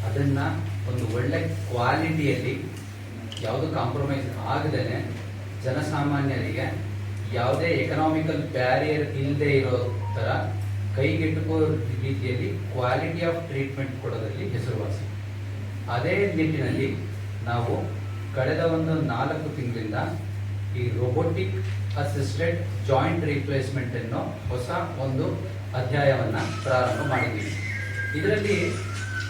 ಅದನ್ನ ಒಂದು ಒಳ್ಳೆ ಕ್ವಾಲಿಟಿಯಲ್ಲಿ ಯಾವುದು ಕಾಂಪ್ರಮೈಸ್ ಆಗದೇನೆ ಜನಸಾಮಾನ್ಯರಿಗೆ ಯಾವುದೇ ಎಕನಾಮಿಕಲ್ ಬ್ಯಾರಿಯರ್ ಇಲ್ಲದೆ ಇರೋ ತರ ಕೈಗೆಟುಕೋ ರೀತಿಯಲ್ಲಿ ಕ್ವಾಲಿಟಿ ಆಫ್ ಟ್ರೀಟ್ಮೆಂಟ್ ಕೊಡೋದ್ರಲ್ಲಿ ಹೆಸರುವಾಸಿ. ಅದೇ ನಿಟ್ಟಿನಲ್ಲಿ ನಾವು ಕಳೆದ ಒಂದು 4 ತಿಂಗಳಿಂದ ಈ ರೋಬೋಟಿಕ್ ಅಸಿಸ್ಟೆಡ್ ಜಾಯಿಂಟ್ ರಿಪ್ಲೇಸ್ಮೆಂಟ್ ಅನ್ನೋ ಹೊಸ ಒಂದು ಅಧ್ಯಾಯವನ್ನ ಪ್ರಾರಂಭ ಮಾಡಿದ್ದೀವಿ. ಇದರಲ್ಲಿ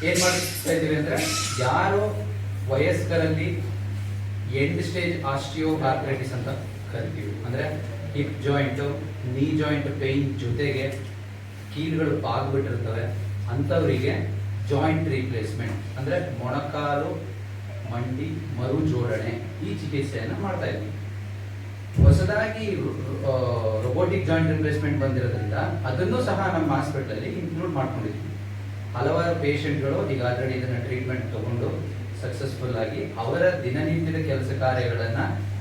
ಏನ್ ಮಾಡ್ತಾ ಇದ್ದೀವಿ ಅಂದ್ರೆ, ಯಾರು ವಯಸ್ಕರಲ್ಲಿ ಎಂಡ್ ಸ್ಟೇಜ್ ಆಸ್ಟಿಯೋ ಆರ್ಥರೈಟಿಸ್ ಅಂತ ಕರಿತೀವಿ, ಅಂದ್ರೆ ಹಿಪ್ ಜಾಯಿಂಟ್, ನೀ ಜಾಯಿಂಟ್ ಪೇನ್ ಜೊತೆಗೆ ಕೀಲುಗಳು ಬಾಗ್ಬಿಟ್ಟಿರ್ತವೆ, ಅಂಥವರಿಗೆ ಜಾಯಿಂಟ್ ರಿಪ್ಲೇಸ್ಮೆಂಟ್ ಅಂದ್ರೆ ಮೊಣಕಾಲು ಮಂಡಿ ಮರು ಜೋಡಣೆ ಈ ಚಿಕಿತ್ಸೆಯನ್ನು ಮಾಡ್ತಾ ಇದ್ವಿ. ಹೊಸದಾಗಿ ರೋಬೋಟಿಕ್ ಜಾಯಿಂಟ್ ರಿಪ್ಲೇಸ್ಮೆಂಟ್ ಬಂದಿರೋದ್ರಿಂದ ಅದನ್ನು ಸಹ ನಮ್ಮ ಹಾಸ್ಪಿಟಲ್ ಅಲ್ಲಿ ಇನ್ಕ್ಲೂಡ್ ಮಾಡ್ಕೊಂಡಿದ್ವಿ. ಹಲವಾರು ಪೇಷಂಟ್ಗಳು ಈಗ ಆಲ್ರೆಡಿ ಇದನ್ನ ಟ್ರೀಟ್ಮೆಂಟ್ ತಗೊಂಡು ಸಕ್ಸಸ್ಫುಲ್ ಆಗಿ ಅವರ ದಿನನಿತ್ಯದ ಕೆಲಸ ಕಾರ್ಯಗಳನ್ನ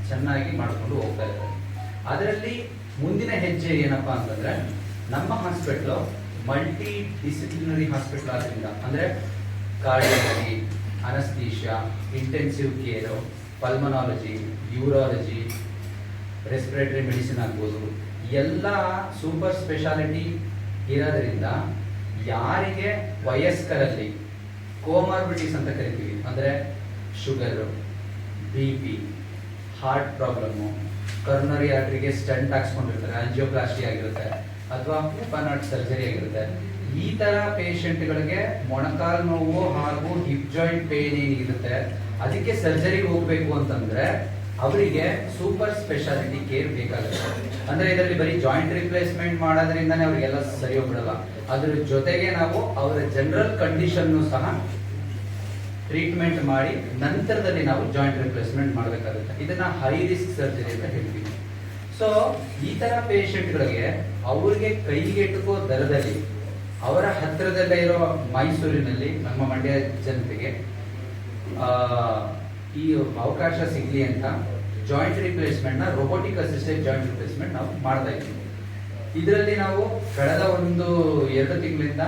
ಚೆನ್ನಾಗಿ ಮಾಡ್ಕೊಂಡು ಹೋಗ್ತಾ ಇದ್ದಾರೆ. ಅದರಲ್ಲಿ ಮುಂದಿನ ಹೆಜ್ಜೆ ಏನಪ್ಪಾ ಅಂತಂದ್ರೆ, ನಮ್ಮ ಹಾಸ್ಪಿಟಲ್ ಮಲ್ಟಿ ಡಿಸಿಪ್ಲಿನರಿ ಹಾಸ್ಪಿಟಲ್ ಆದ್ರಿಂದ, ಅಂದ್ರೆ cardiology, anaesthesia, intensive care, pulmonology, urology, respiratory medicine ಆಗ್ಬೋದು, ಎಲ್ಲ ಸೂಪರ್ ಸ್ಪೆಷಾಲಿಟಿ ಇರೋದ್ರಿಂದ ಯಾರಿಗೆ ವಯಸ್ಕರಲ್ಲಿ ಕೋಮಾರ್ಬಿಟೀಸ್ ಅಂತ ಕರಿತೀವಿ, ಅಂದ್ರೆ sugar, BP, heart problem, coronary ಆರ್ಟರಿಗೆ ಸ್ಟಂಟ್ ಹಾಕ್ಸ್ಕೊಂಡಿರ್ತಾರೆ, ಆಂಜಿಯೋಪ್ಲಾಸ್ಟಿ ಆಗಿರುತ್ತೆ ಅಥವಾ ಓಪನ್ ಹಾರ್ಟ್ ಸರ್ಜರಿ ಆಗಿರುತ್ತೆ, ಈ ತರ ಪೇಷಂಟ್ಗಳಿಗೆ ಮೊಣಕಾಲು ನೋವು ಹಾಗೂ ಹಿಪ್ ಜಾಯಿಂಟ್ ಪೇನ್ ಏನಿರುತ್ತೆ ಅದಕ್ಕೆ ಸರ್ಜರಿಗೆ ಹೋಗ್ಬೇಕು ಅಂತಂದ್ರೆ ಅವರಿಗೆ ಸೂಪರ್ ಸ್ಪೆಷಾಲಿಟಿ ಕೇರ್ ಬೇಕಾಗುತ್ತೆ. ಅಂದ್ರೆ ಇದರಲ್ಲಿ ಬರೀ ಜಾಯಿಂಟ್ ರಿಪ್ಲೇಸ್ಮೆಂಟ್ ಮಾಡೋದ್ರಿಂದಾನೇ ಅವರಿಗೆಲ್ಲ ಸರಿ ಹೋಗ್ಬಿಡಲ್ಲ, ಅದ್ರ ಜೊತೆಗೆ ನಾವು ಅವರ ಜನರಲ್ ಕಂಡೀಷನ್ ಸಹ ಟ್ರೀಟ್ಮೆಂಟ್ ಮಾಡಿ ನಂತರದಲ್ಲಿ ನಾವು ಜಾಯಿಂಟ್ ರಿಪ್ಲೇಸ್ಮೆಂಟ್ ಮಾಡಬೇಕಾಗುತ್ತೆ. ಇದನ್ನ ಹೈ ರಿಸ್ಕ್ ಸರ್ಜರಿ ಅಂತ ಹೇಳ್ತೀವಿ. ಸೊ ಈ ತರ ಪೇಷಂಟ್ಗಳಿಗೆ ಅವ್ರಿಗೆ ಕೈಗೆಟುಕೋ ದರದಲ್ಲಿ ಅವರ ಹತ್ತಿರದಲ್ಲೇ ಇರೋ ಮೈಸೂರಿನಲ್ಲಿ ನಮ್ಮ ಮಂಡ್ಯ ಜನತೆಗೆ ಈ ಅವಕಾಶ ಸಿಗ್ಲಿ ಅಂತ ಜಾಯಿಂಟ್ ರಿಪ್ಲೇಸ್ಮೆಂಟ್ ನ ರೋಬೋಟಿಕ್ ಅಸಿಸ್ಟೆಡ್ ಜಾಯಿಂಟ್ ರಿಪ್ಲೇಸ್ಮೆಂಟ್ ನಾವು ಮಾಡ್ತಾ ಇದ್ದೀವಿ. ಇದರಲ್ಲಿ ನಾವು ಕಳೆದ 1-2 ತಿಂಗಳಿಂದ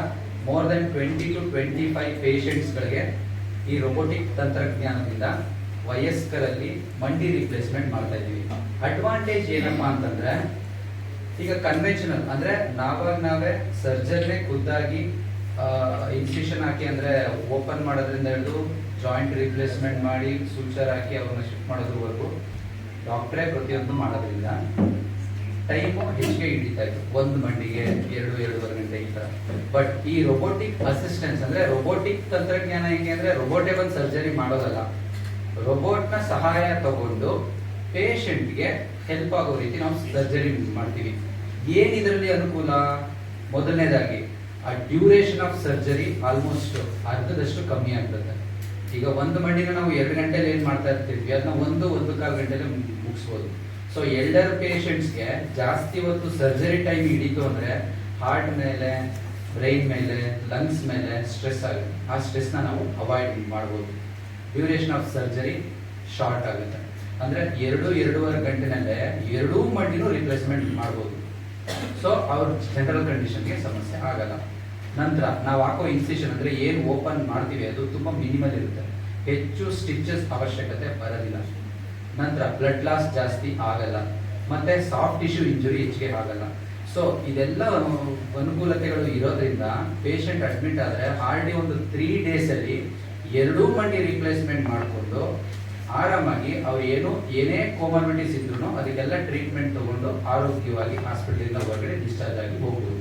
ಮೋರ್ ದನ್ 20 to 25 ಪೇಷಂಟ್ಸ್ ಗಳಿಗೆ ಈ ರೋಬೋಟಿಕ್ ತಂತ್ರಜ್ಞಾನದಿಂದ ವಯಸ್ಕರಲ್ಲಿ ಮಂಡಿ ರಿಪ್ಲೇಸ್ಮೆಂಟ್ ಮಾಡ್ತಾ ಇದ್ದೀವಿ. ಅಡ್ವಾಂಟೇಜ್ ಏನಪ್ಪಾ ಅಂತಂದ್ರೆ, ಈಗ ಕನ್ವೆನ್ಷನಲ್ ಅಂದ್ರೆ ನಾವೇ ಸರ್ಜರ್ನೇ ಖುದ್ದಾಗಿ ಇನ್ಸಿಷನ್ ಹಾಕಿ, ಅಂದ್ರೆ ಓಪನ್ ಮಾಡೋದ್ರಿಂದ ಹಿಡಿದು ಜಾಯಿಂಟ್ ರಿಪ್ಲೇಸ್ಮೆಂಟ್ ಮಾಡಿ ಸೂಚರ್ ಹಾಕಿ ಅವ್ರನ್ನ ಶಿಫ್ಟ್ ಮಾಡೋದ್ರವರೆಗೂ ಡಾಕ್ಟ್ರೇ ಪ್ರತಿಯೊಂದು ಮಾಡೋದ್ರಿಂದ ಟೈಮು ಹೆಚ್ಚಿಗೆ ಹಿಡಿತಾ ಇತ್ತು, ಒಂದು ಮಂಡಿಗೆ 2-2.5 ಗಂಟೆ ಈ ತರ. ಬಟ್ ಈ ರೋಬೋಟಿಕ್ ಅಸಿಸ್ಟೆನ್ಸ್ ಅಂದ್ರೆ ರೋಬೋಟಿಕ್ ತಂತ್ರಜ್ಞಾನ ಹೆಂಗೆ ಅಂದ್ರೆ, ರೋಬೋಟೇ ಬಂದು ಸರ್ಜರಿ ಮಾಡೋದಲ್ಲ, ರೋಬೋಟ್ ನ ಸಹಾಯ ತಗೊಂಡು ಪೇಷಂಟ್ಗೆ ಹೆಲ್ಪ್ ಆಗೋ ರೀತಿ ನಾವು ಸರ್ಜರಿ ಮಾಡ್ತೀವಿ. ಏನ್ ಇದರಲ್ಲಿ ಅನುಕೂಲ? ಮೊದಲನೇದಾಗಿ ಆ ಡ್ಯೂರೇಷನ್ ಆಫ್ ಸರ್ಜರಿ ಆಲ್ಮೋಸ್ಟ್ ಅರ್ಧದಷ್ಟು ಕಮ್ಮಿ ಆಗ್ತದೆ. ಈಗ ಒಂದು ಮಂಡಿನ ನಾವು 2 ಗಂಟೆಲಿ ಏನ್ ಮಾಡ್ತಾ ಇರ್ತೀವಿ ಅದನ್ನ 1-1.25 ಗಂಟೆಲಿ ಮುಗಿಸ್ಬೋದು. ಸೊ ಎಲ್ಡರ್ ಪೇಷಂಟ್ಸ್ಗೆ ಜಾಸ್ತಿ ಹೊತ್ತು ಸರ್ಜರಿ ಟೈಮ್ ಹಿಡಿತು ಅಂದ್ರೆ ಹಾರ್ಟ್ ಮೇಲೆ, ಬ್ರೈನ್ ಮೇಲೆ, ಲಂಗ್ಸ್ ಮೇಲೆ ಸ್ಟ್ರೆಸ್ ಆಗುತ್ತೆ. ಆ ಸ್ಟ್ರೆಸ್ ನ ನಾವು ಅವಾಯ್ಡ್ ಮಾಡ್ಬೋದು. ಡ್ಯೂರೇಷನ್ ಆಫ್ ಸರ್ಜರಿ ಶಾರ್ಟ್ ಆಗುತ್ತೆ, ಅಂದ್ರೆ 2-2.5 ಗಂಟೆನಲ್ಲೇ 2 ಮಂಡಿನೂ ರಿಪ್ಲೇಸ್ಮೆಂಟ್ ಮಾಡ್ಬೋದು. ಸೊ ಅವ್ರ ಜನರಲ್ ಕಂಡೀಷನ್ಗೆ ಸಮಸ್ಯೆ ಆಗಲ್ಲ. ನಂತರ ನಾವು ಹಾಕೋ ಇನ್ಸಿಷನ್ ಅಂದ್ರೆ ಏನು ಓಪನ್ ಮಾಡ್ತೀವಿ ಅದು ತುಂಬಾ ಮಿನಿಮಲ್ ಇರುತ್ತೆ, ಹೆಚ್ಚು ಸ್ಟಿಚಸ್ ಅವಶ್ಯಕತೆ ಬರೋದಿಲ್ಲ. ನಂತರ ಬ್ಲಡ್ ಲಾಸ್ ಜಾಸ್ತಿ ಆಗಲ್ಲ, ಮತ್ತೆ ಸಾಫ್ಟ್ ಟಿಶ್ಯೂ ಇಂಜುರಿ ಹೆಚ್ಚಿಗೆ ಆಗಲ್ಲ. ಸೊ ಇದೆಲ್ಲ ಅನುಕೂಲತೆಗಳು ಇರೋದ್ರಿಂದ ಪೇಷಂಟ್ ಅಡ್ಮಿಟ್ ಆದ್ರೆ ಹಾರ್ಡ್ಲಿ ಒಂದು 3 ಡೇಸ್ ಅಲ್ಲಿ 2 ಮಂಡಿ ರಿಪ್ಲೇಸ್ಮೆಂಟ್ ಮಾಡಿಕೊಂಡು ಆರಾಮಾಗಿ ಅವ್ರು ಏನೇ ಕೋಮಾರ್ಬಿಟೀಸ್ ಇದ್ರು ಅದಕ್ಕೆಲ್ಲ ಟ್ರೀಟ್ಮೆಂಟ್ ತಗೊಂಡು ಆರೋಗ್ಯವಾಗಿ ಹಾಸ್ಪಿಟಲ್ ಹೊರಗಡೆ ಡಿಸ್ಚಾರ್ಜ್ ಆಗಿ ಹೋಗ್ಬೋದು.